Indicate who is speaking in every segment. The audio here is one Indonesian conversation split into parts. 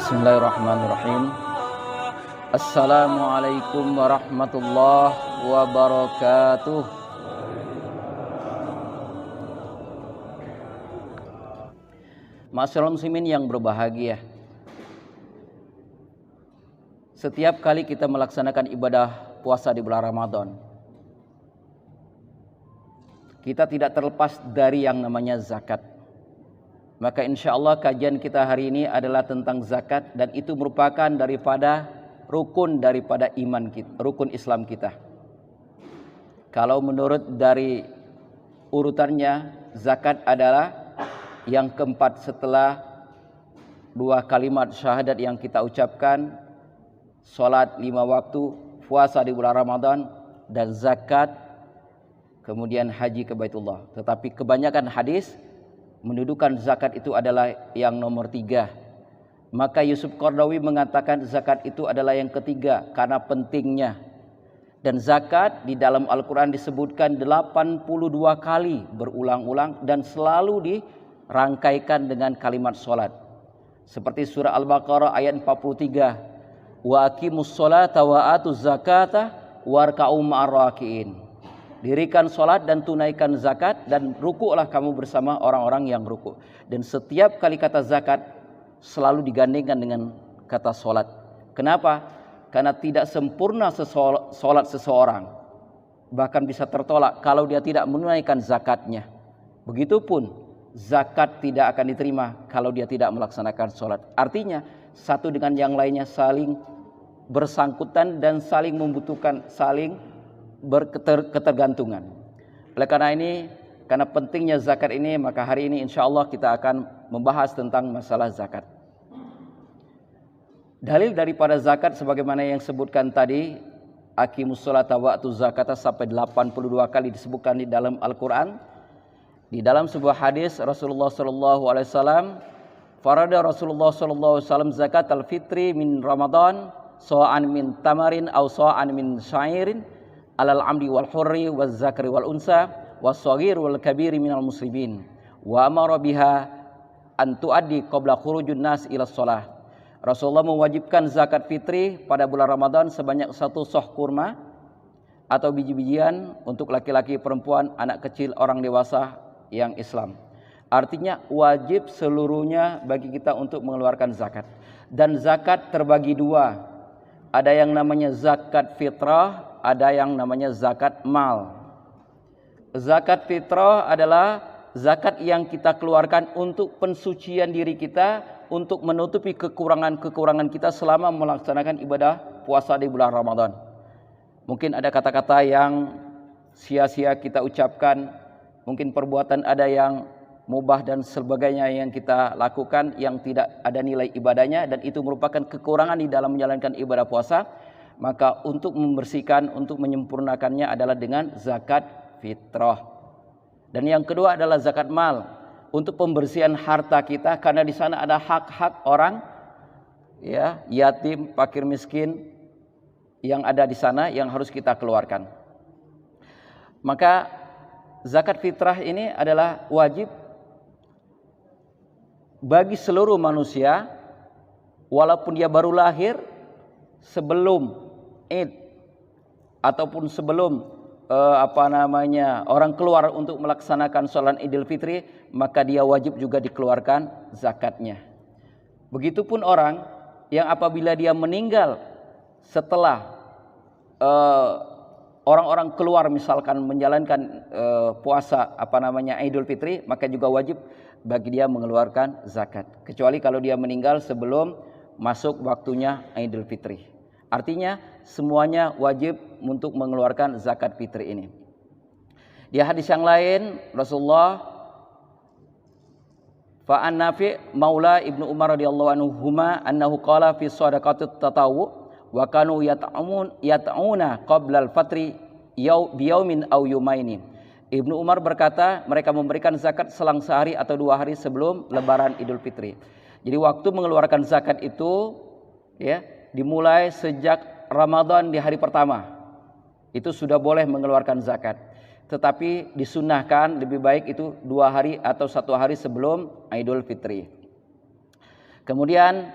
Speaker 1: Bismillahirrahmanirrahim. Assalamualaikum warahmatullahi wabarakatuh. Ma'asyiral muslimin yang berbahagia, setiap kali kita melaksanakan ibadah puasa di bulan Ramadan, kita tidak terlepas dari yang namanya zakat. Maka insya Allah kajian kita hari ini adalah tentang zakat, dan itu merupakan daripada rukun daripada iman kita, rukun Islam kita. Kalau menurut dari urutannya, zakat adalah yang keempat setelah dua kalimat syahadat yang kita ucapkan, sholat 5 waktu, puasa di bulan Ramadan, dan zakat, kemudian haji ke Baitullah. Tetapi kebanyakan hadis mendudukan zakat itu adalah yang nomor 3. Maka Yusuf Qardawi mengatakan zakat itu adalah yang ketiga karena pentingnya. Dan zakat di dalam Al-Quran disebutkan 82 kali berulang-ulang dan selalu dirangkaikan dengan kalimat sholat. Seperti surah Al-Baqarah ayat 43. Wa aqimus sholata wa atuz zakata warka'u ma'ar raki'in. Dirikan solat dan tunaikan zakat, dan rukuklah kamu bersama orang-orang yang rukuk. Dan setiap kali kata zakat selalu digandengkan dengan kata solat. Kenapa? Karena tidak sempurna solat seseorang, bahkan bisa tertolak kalau dia tidak menunaikan zakatnya. Begitupun zakat tidak akan diterima kalau dia tidak melaksanakan solat. Artinya satu dengan yang lainnya saling bersangkutan dan saling membutuhkan, saling berketergantungan. Oleh karena ini, karena pentingnya zakat ini, maka hari ini insya Allah kita akan membahas tentang masalah zakat. Dalil daripada zakat sebagaimana yang sebutkan tadi, aqimus sholata wa atuz zakata, sampai 82 kali disebutkan di dalam Al-Quran. Di dalam sebuah hadis Rasulullah SAW, farada Rasulullah SAW zakat al-fitri min Ramadan so'an min tamarin aw so'an min syairin alal amdi wal hurri wal zakri wal unsa was saghir wal kabiri minal muslimin wa amara biha an tuaddi qabla khurujun nas ila shalah. Rasulullah mewajibkan zakat fitri pada bulan Ramadan sebanyak 1 soh kurma atau biji-bijian untuk laki-laki, perempuan, anak kecil, orang dewasa yang Islam. Artinya wajib seluruhnya bagi kita untuk mengeluarkan zakat. Dan zakat terbagi 2. Ada yang namanya zakat fitrah, ada yang namanya zakat mal. Zakat fitrah adalah zakat yang kita keluarkan untuk pensucian diri kita, untuk menutupi kekurangan-kekurangan kita selama melaksanakan ibadah puasa di bulan Ramadan. Mungkin ada kata-kata yang sia-sia kita ucapkan, mungkin perbuatan ada yang mubah dan sebagainya yang kita lakukan yang tidak ada nilai ibadahnya, dan itu merupakan kekurangan di dalam menjalankan ibadah puasa. Maka untuk membersihkan, untuk menyempurnakannya adalah dengan zakat fitrah. Dan yang kedua adalah zakat mal, untuk pembersihan harta kita, karena di sana ada hak-hak orang, ya, yatim, fakir, miskin yang ada di sana yang harus kita keluarkan. Maka zakat fitrah ini adalah wajib bagi seluruh manusia, walaupun dia baru lahir, sebelum Id ataupun sebelum orang keluar untuk melaksanakan sholat Idul Fitri, maka dia wajib juga dikeluarkan zakatnya. Begitupun orang yang apabila dia meninggal setelah orang-orang keluar misalkan menjalankan puasa Idul Fitri, maka juga wajib bagi dia mengeluarkan zakat, kecuali kalau dia meninggal sebelum masuk waktunya Idul Fitri. Artinya semuanya wajib untuk mengeluarkan zakat fitri ini. Di hadis yang lain Rasulullah, fa'an Nafi' maula Ibnu Umar radhiyallahu anhuma annahu qala fi shadaqatit tatawwu wa kanu yat'una qabla al-fitri biyaumin aw yumaini. Ibnu Umar berkata, mereka memberikan zakat selang sehari atau 2 hari sebelum lebaran Idul Fitri. Jadi waktu mengeluarkan zakat itu, ya, dimulai sejak Ramadan di hari pertama. Itu sudah boleh mengeluarkan zakat. Tetapi disunnahkan lebih baik itu 2 hari atau 1 hari sebelum Idul Fitri. Kemudian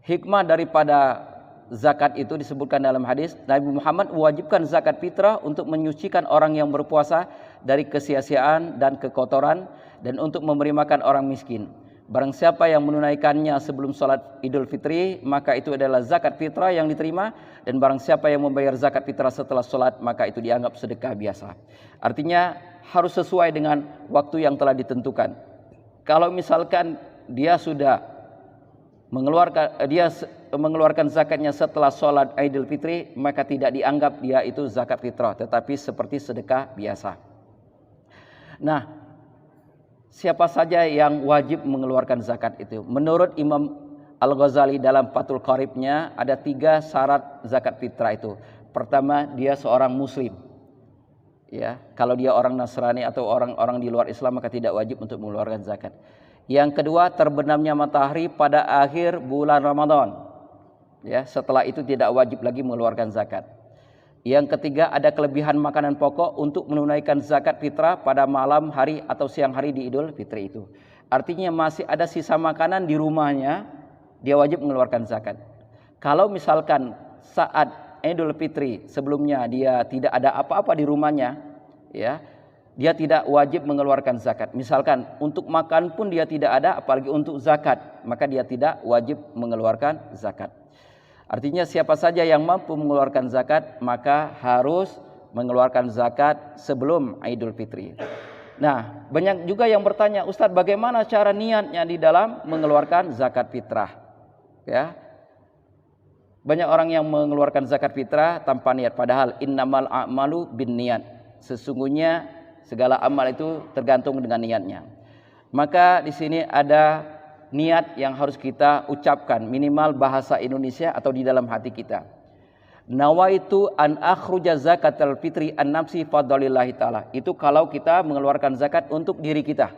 Speaker 1: hikmah daripada zakat itu disebutkan dalam hadis, Nabi Muhammad mewajibkan zakat fitrah untuk menyucikan orang yang berpuasa dari kesia-siaan dan kekotoran dan untuk memberi makan orang miskin. Barang siapa yang menunaikannya sebelum salat Idul Fitri, maka itu adalah zakat fitrah yang diterima, dan barang siapa yang membayar zakat fitrah setelah salat, maka itu dianggap sedekah biasa. Artinya harus sesuai dengan waktu yang telah ditentukan. Kalau misalkan dia sudah mengeluarkan zakatnya setelah sholat Idul Fitri, maka tidak dianggap dia itu zakat fitrah, tetapi seperti sedekah biasa. Nah, siapa saja yang wajib mengeluarkan zakat itu? Menurut Imam Al-Ghazali dalam Fathul Qaribnya ada 3 syarat zakat fitrah itu. Pertama, dia seorang muslim. Ya, kalau dia orang Nasrani atau orang-orang di luar Islam maka tidak wajib untuk mengeluarkan zakat. Yang kedua, terbenamnya matahari pada akhir bulan Ramadan. Ya, setelah itu tidak wajib lagi mengeluarkan zakat. Yang ketiga, ada kelebihan makanan pokok untuk menunaikan zakat fitrah pada malam hari atau siang hari di Idul Fitri itu. Artinya masih ada sisa makanan di rumahnya, dia wajib mengeluarkan zakat. Kalau misalkan saat Idul Fitri sebelumnya dia tidak ada apa-apa di rumahnya, ya, dia tidak wajib mengeluarkan zakat. Misalkan untuk makan pun dia tidak ada, apalagi untuk zakat, maka dia tidak wajib mengeluarkan zakat. Artinya siapa saja yang mampu mengeluarkan zakat, maka harus mengeluarkan zakat sebelum Idul Fitri. Nah, banyak juga yang bertanya, Ustadz, bagaimana cara niatnya di dalam mengeluarkan zakat fitrah? Ya, banyak orang yang mengeluarkan zakat fitrah tanpa niat, padahal innamal a'malu binniyat. Sesungguhnya segala amal itu tergantung dengan niatnya. Maka di sini ada niat yang harus kita ucapkan, minimal bahasa Indonesia atau di dalam hati kita. Nawaitu an akhruja zakatal fitri an nafsi fadlillahi ta'ala. Itu kalau kita mengeluarkan zakat untuk diri kita.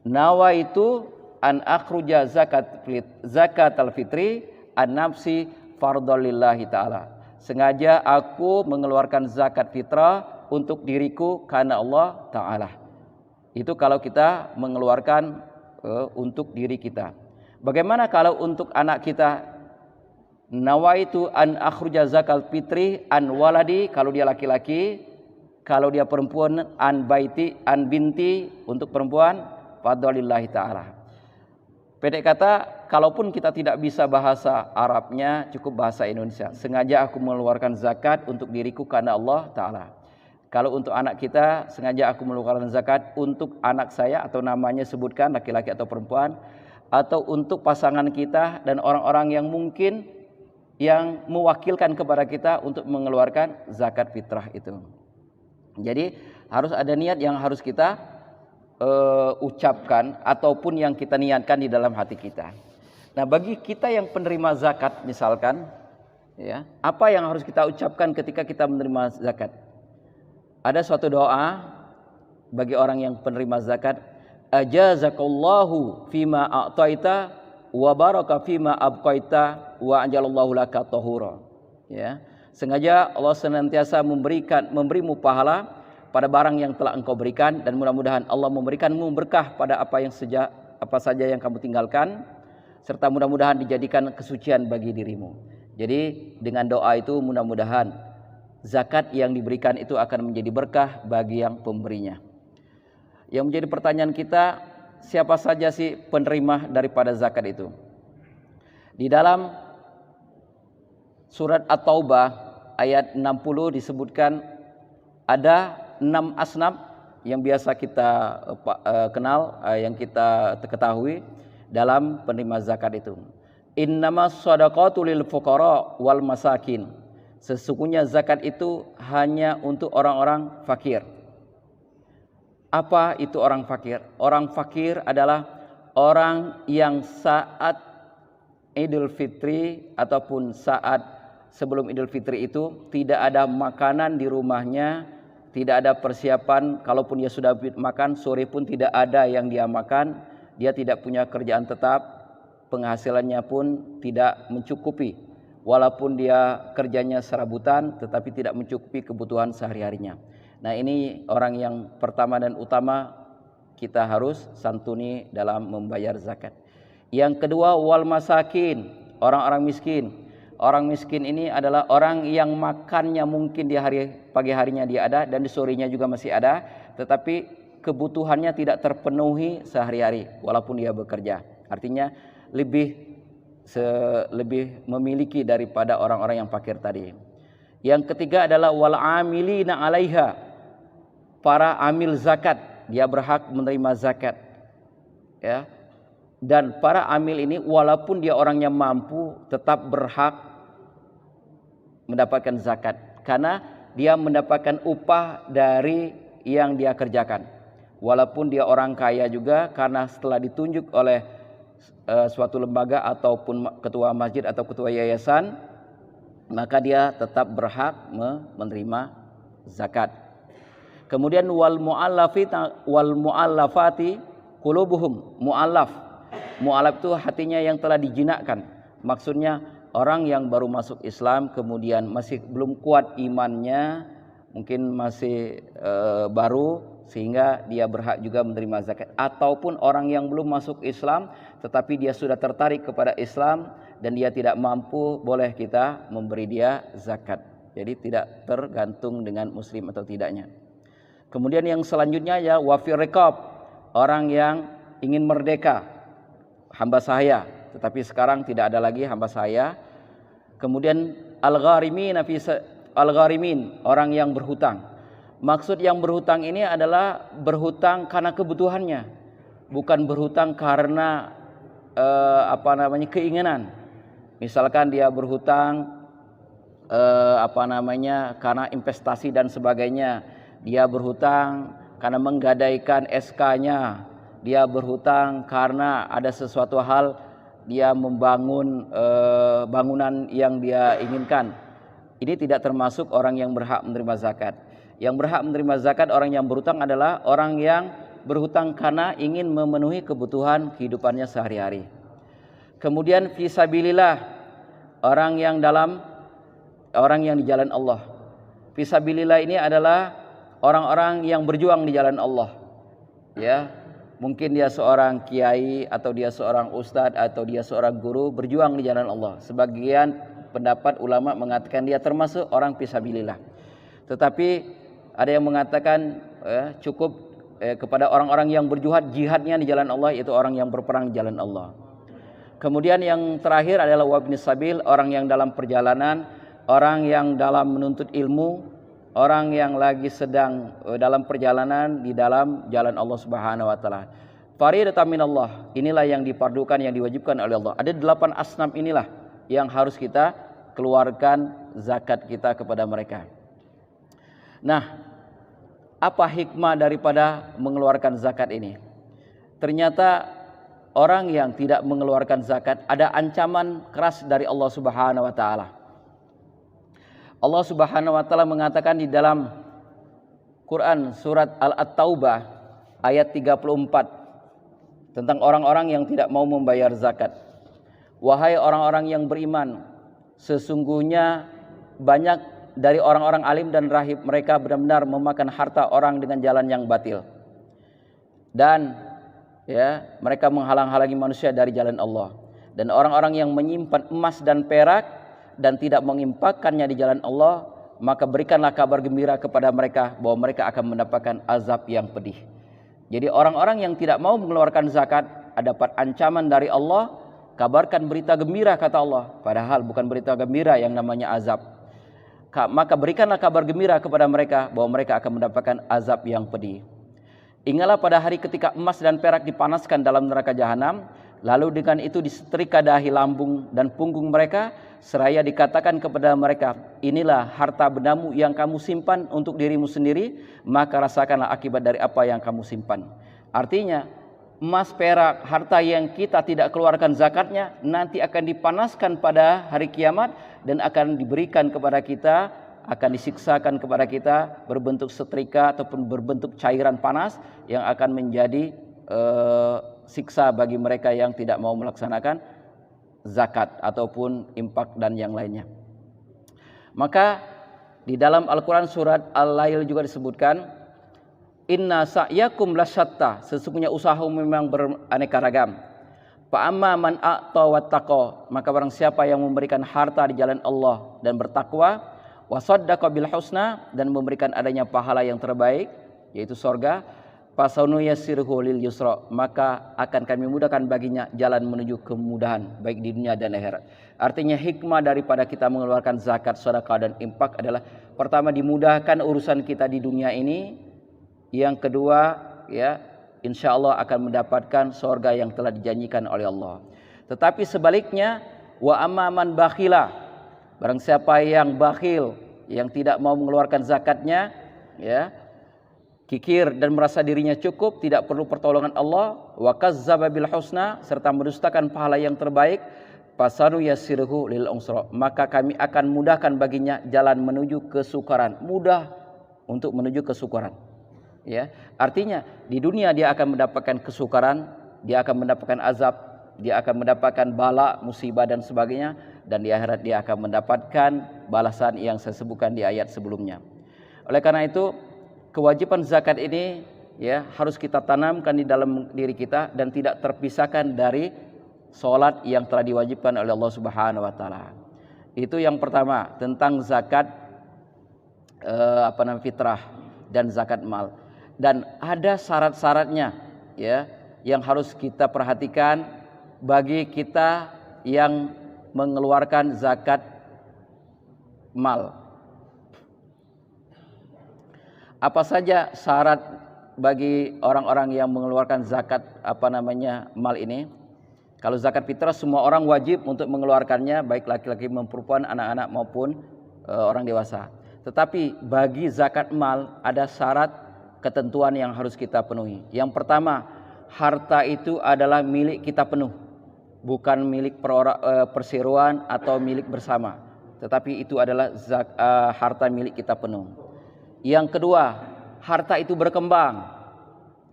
Speaker 1: Nawaitu an akhruja zakatal fitri an nafsi fardlillahi ta'ala. Sengaja aku mengeluarkan zakat fitrah untuk diriku karena Allah Ta'ala. Itu kalau kita mengeluarkan untuk diri kita. Bagaimana kalau untuk anak kita? Nawaitu an akhruja zakat fitri an waladi, kalau dia laki-laki. Kalau dia perempuan, an binti, untuk perempuan fadlillahi ta'ala. Pendek kata, kalaupun kita tidak bisa bahasa Arabnya, cukup bahasa Indonesia. Sengaja aku mengeluarkan zakat untuk diriku karena Allah Ta'ala. Kalau untuk anak kita, sengaja aku mengeluarkan zakat untuk anak saya, atau namanya sebutkan laki-laki atau perempuan, atau untuk pasangan kita dan orang-orang yang mungkin yang mewakilkan kepada kita untuk mengeluarkan zakat fitrah itu. Jadi harus ada niat yang harus kita ucapkan ataupun yang kita niatkan di dalam hati kita. Nah, bagi kita yang penerima zakat misalkan, ya, apa yang harus kita ucapkan ketika kita menerima zakat? Ada suatu doa bagi orang yang penerima zakat, ajazakallahu fima a'taita wa baraka fima abqaita wa ajalallahu laka tahura. Ya, sengaja Allah senantiasa memberimu pahala pada barang yang telah engkau berikan, dan mudah-mudahan Allah memberikanmu berkah pada apa saja yang kamu tinggalkan, serta mudah-mudahan dijadikan kesucian bagi dirimu. Jadi dengan doa itu mudah-mudahan zakat yang diberikan itu akan menjadi berkah bagi yang pemberinya. Yang menjadi pertanyaan kita, siapa saja sih penerima daripada zakat itu? Di dalam surat At-Taubah ayat 60 disebutkan ada 6 asnaf yang biasa kita kenal, yang kita ketahui dalam penerima zakat itu. Innamas shadaqatu lil fuqara wal masakin. Sesungguhnya zakat itu hanya untuk orang-orang fakir. Apa itu orang fakir? Orang fakir adalah orang yang saat Idul Fitri ataupun saat sebelum Idul Fitri itu tidak ada makanan di rumahnya, tidak ada persiapan. Kalaupun dia sudah makan, sore pun tidak ada yang dia makan. Dia tidak punya kerjaan tetap, penghasilannya pun tidak mencukupi. Walaupun dia kerjanya serabutan, tetapi tidak mencukupi kebutuhan sehari-harinya. Nah, ini orang yang pertama dan utama kita harus santuni dalam membayar zakat. Yang kedua, wal masakin, orang-orang miskin. Orang miskin ini adalah orang yang makannya mungkin di pagi harinya dia ada dan di sorenya juga masih ada, tetapi kebutuhannya tidak terpenuhi sehari-hari walaupun dia bekerja. Artinya lebih memiliki daripada orang-orang yang fakir tadi. Yang ketiga adalah wal amilina 'alaiha, para amil zakat, dia berhak menerima zakat. Ya. Dan para amil ini walaupun dia orangnya mampu tetap berhak mendapatkan zakat karena dia mendapatkan upah dari yang dia kerjakan. Walaupun dia orang kaya juga karena setelah ditunjuk oleh suatu lembaga ataupun ketua masjid atau ketua yayasan, maka dia tetap berhak menerima zakat. Kemudian wal mu'allafati qulubuhum, mu'allaf itu hatinya yang telah dijinakkan. Maksudnya orang yang baru masuk Islam kemudian masih belum kuat imannya, mungkin masih baru sehingga dia berhak juga menerima zakat. Ataupun orang yang belum masuk Islam tetapi dia sudah tertarik kepada Islam dan dia tidak mampu, boleh kita memberi dia zakat. Jadi tidak tergantung dengan muslim atau tidaknya. Kemudian yang selanjutnya ya wafir riqab, orang yang ingin merdeka, hamba sahaya, tetapi sekarang tidak ada lagi hamba sahaya. Kemudian al-gharimin, orang yang berhutang. Maksud yang berhutang ini adalah berhutang karena kebutuhannya, bukan berhutang karena keinginan. Misalkan dia berhutang karena investasi dan sebagainya. Dia berhutang karena menggadaikan SK-nya. Dia berhutang karena ada sesuatu hal, dia membangun bangunan yang dia inginkan. Ini tidak termasuk orang yang berhak menerima zakat. Yang berhak menerima zakat orang yang berhutang adalah orang yang berhutang karena ingin memenuhi kebutuhan kehidupannya sehari-hari. Kemudian fisabilillah, orang yang di jalan Allah. Fisabilillah ini adalah orang-orang yang berjuang di jalan Allah. Ya. Mungkin dia seorang kiai atau dia seorang ustadz atau dia seorang guru berjuang di jalan Allah. Sebagian pendapat ulama mengatakan dia termasuk orang fisabilillah. Tetapi ada yang mengatakan cukup kepada orang-orang yang jihadnya di jalan Allah, yaitu orang yang berperang di jalan Allah. Kemudian yang terakhir adalah wabnis sabil, orang yang dalam perjalanan, orang yang dalam menuntut ilmu, orang yang lagi sedang dalam perjalanan di dalam jalan Allah Subhanahu wa taala. Faridatan minallah, inilah yang dipardukan, yang diwajibkan oleh Allah. Ada 8 asnaf inilah yang harus kita keluarkan zakat kita kepada mereka. Nah, apa hikmah daripada mengeluarkan zakat ini? Ternyata orang yang tidak mengeluarkan zakat ada ancaman keras dari Allah Subhanahu wa taala. Allah Subhanahu wa taala mengatakan di dalam Quran surat Al-Taubah ayat 34 tentang orang-orang yang tidak mau membayar zakat. Wahai orang-orang yang beriman, sesungguhnya banyak dari orang-orang alim dan rahib mereka benar-benar memakan harta orang dengan jalan yang batil. Dan mereka menghalang-halangi manusia dari jalan Allah. Dan orang-orang yang menyimpan emas dan perak dan tidak menginfakkannya di jalan Allah, maka berikanlah kabar gembira kepada mereka bahwa mereka akan mendapatkan azab yang pedih. Jadi orang-orang yang tidak mau mengeluarkan zakat dapat ancaman dari Allah. Kabarkan berita gembira kata Allah, padahal bukan berita gembira yang namanya azab. Maka berikanlah kabar gembira kepada mereka bahwa mereka akan mendapatkan azab yang pedih. Ingatlah pada hari ketika emas dan perak dipanaskan dalam neraka jahanam, lalu dengan itu disetrika dahi, lambung dan punggung mereka, seraya dikatakan kepada mereka, inilah harta bendamu yang kamu simpan untuk dirimu sendiri, maka rasakanlah akibat dari apa yang kamu simpan. Artinya emas, perak, harta yang kita tidak keluarkan zakatnya nanti akan dipanaskan pada hari kiamat dan akan diberikan kepada kita, akan disiksakan kepada kita berbentuk setrika ataupun berbentuk cairan panas yang akan menjadi siksa bagi mereka yang tidak mau melaksanakan zakat ataupun infak dan yang lainnya. Maka di dalam Al-Quran surat Al-Lail juga disebutkan, inna sa'yakum lasyatta, sesungguhnya usahamu memang beraneka ragam. Fa amma man a'ta wattaqa, maka barang siapa yang memberikan harta di jalan Allah dan bertakwa, wa saddaqa bil husna, dan memberikan adanya pahala yang terbaik yaitu surga, fasanu yassirhu lil yusra, maka akan kami mudahkan baginya jalan menuju kemudahan baik di dunia dan akhirat. Artinya hikmah daripada kita mengeluarkan zakat, sedekah dan infak adalah pertama dimudahkan urusan kita di dunia ini, yang kedua ya insya Allah akan mendapatkan surga yang telah dijanjikan oleh Allah. Tetapi sebaliknya, wa amman bakhila, barang siapa yang bakhil, yang tidak mau mengeluarkan zakatnya, ya, kikir dan merasa dirinya cukup, tidak perlu pertolongan Allah, wa kazzaba bil husna, serta mendustakan pahala yang terbaik, fasanu yassirhu lil usra, maka kami akan mudahkan baginya jalan menuju kesukaran, mudah untuk menuju kesukaran. Ya, artinya di dunia dia akan mendapatkan kesukaran, dia akan mendapatkan azab, dia akan mendapatkan bala, musibah dan sebagainya, dan di akhirat dia akan mendapatkan balasan yang saya sebutkan di ayat sebelumnya. Oleh karena itu, kewajiban zakat ini ya harus kita tanamkan di dalam diri kita dan tidak terpisahkan dari salat yang telah diwajibkan oleh Allah Subhanahu wa taala. Itu yang pertama tentang zakat fitrah dan zakat mal. Dan ada syarat-syaratnya ya yang harus kita perhatikan bagi kita yang mengeluarkan zakat mal. Apa saja syarat bagi orang-orang yang mengeluarkan zakat mal ini? Kalau zakat fitrah semua orang wajib untuk mengeluarkannya, baik laki-laki maupun perempuan, anak-anak maupun orang dewasa. Tetapi bagi zakat mal ada syarat ketentuan yang harus kita penuhi. Yang pertama, harta itu adalah milik kita penuh, bukan milik perseroan atau milik bersama, tetapi itu adalah harta milik kita penuh. Yang kedua, harta itu berkembang,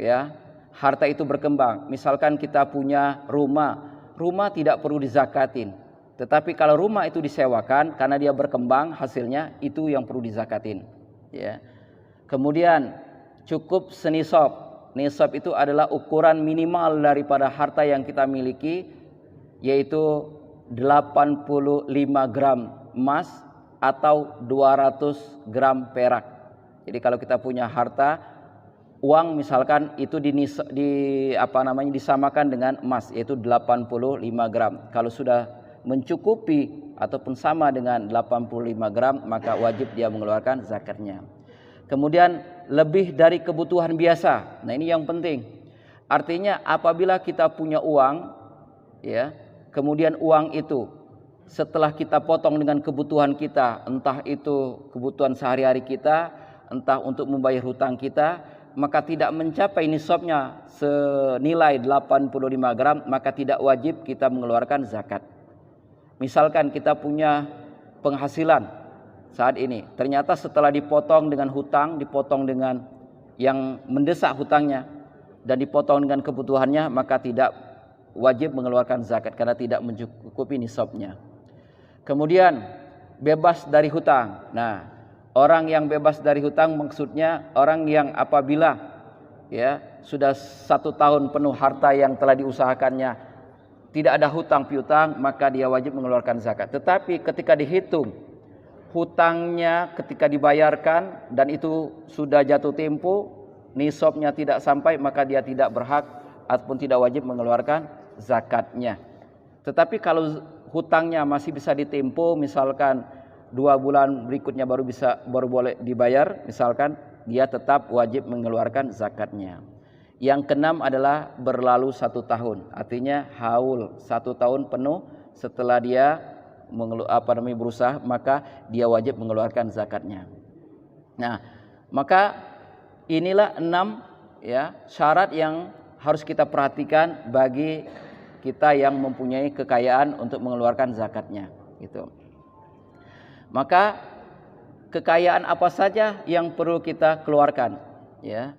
Speaker 1: ya, harta itu berkembang. Misalkan kita punya rumah tidak perlu dizakatin, tetapi kalau rumah itu disewakan karena dia berkembang hasilnya, itu yang perlu dizakatin, ya. Kemudian cukup senisab. Nisab itu adalah ukuran minimal daripada harta yang kita miliki, yaitu 85 gram emas atau 200 gram perak. Jadi kalau kita punya harta uang misalkan itu disamakan dengan emas, yaitu 85 gram. Kalau sudah mencukupi ataupun sama dengan 85 gram, maka wajib dia mengeluarkan zakatnya. Kemudian lebih dari kebutuhan biasa. Nah, ini yang penting. Artinya apabila kita punya uang, ya, kemudian uang itu setelah kita potong dengan kebutuhan kita, entah itu kebutuhan sehari-hari kita, entah untuk membayar hutang kita, maka tidak mencapai nisabnya senilai 85 gram, maka tidak wajib kita mengeluarkan zakat. Misalkan kita punya penghasilan saat ini, ternyata setelah dipotong dengan hutang, dipotong dengan yang mendesak hutangnya, dan dipotong dengan kebutuhannya, maka tidak wajib mengeluarkan zakat karena tidak mencukupi nisabnya. Kemudian bebas dari hutang. Nah, orang yang bebas dari hutang maksudnya orang yang apabila ya sudah 1 tahun penuh harta yang telah diusahakannya tidak ada hutang piutang, maka dia wajib mengeluarkan zakat. Tetapi ketika dihitung hutangnya ketika dibayarkan dan itu sudah jatuh tempo, nisabnya tidak sampai, maka dia tidak berhak ataupun tidak wajib mengeluarkan zakatnya. Tetapi kalau hutangnya masih bisa ditempo, misalkan 2 bulan berikutnya baru boleh dibayar, misalkan, dia tetap wajib mengeluarkan zakatnya. Yang keenam adalah berlalu 1 tahun, artinya haul 1 tahun penuh setelah dia berusaha, maka dia wajib mengeluarkan zakatnya. Nah, maka inilah 6 ya syarat yang harus kita perhatikan bagi kita yang mempunyai kekayaan untuk mengeluarkan zakatnya, gitu. Maka kekayaan apa saja yang perlu kita keluarkan, ya?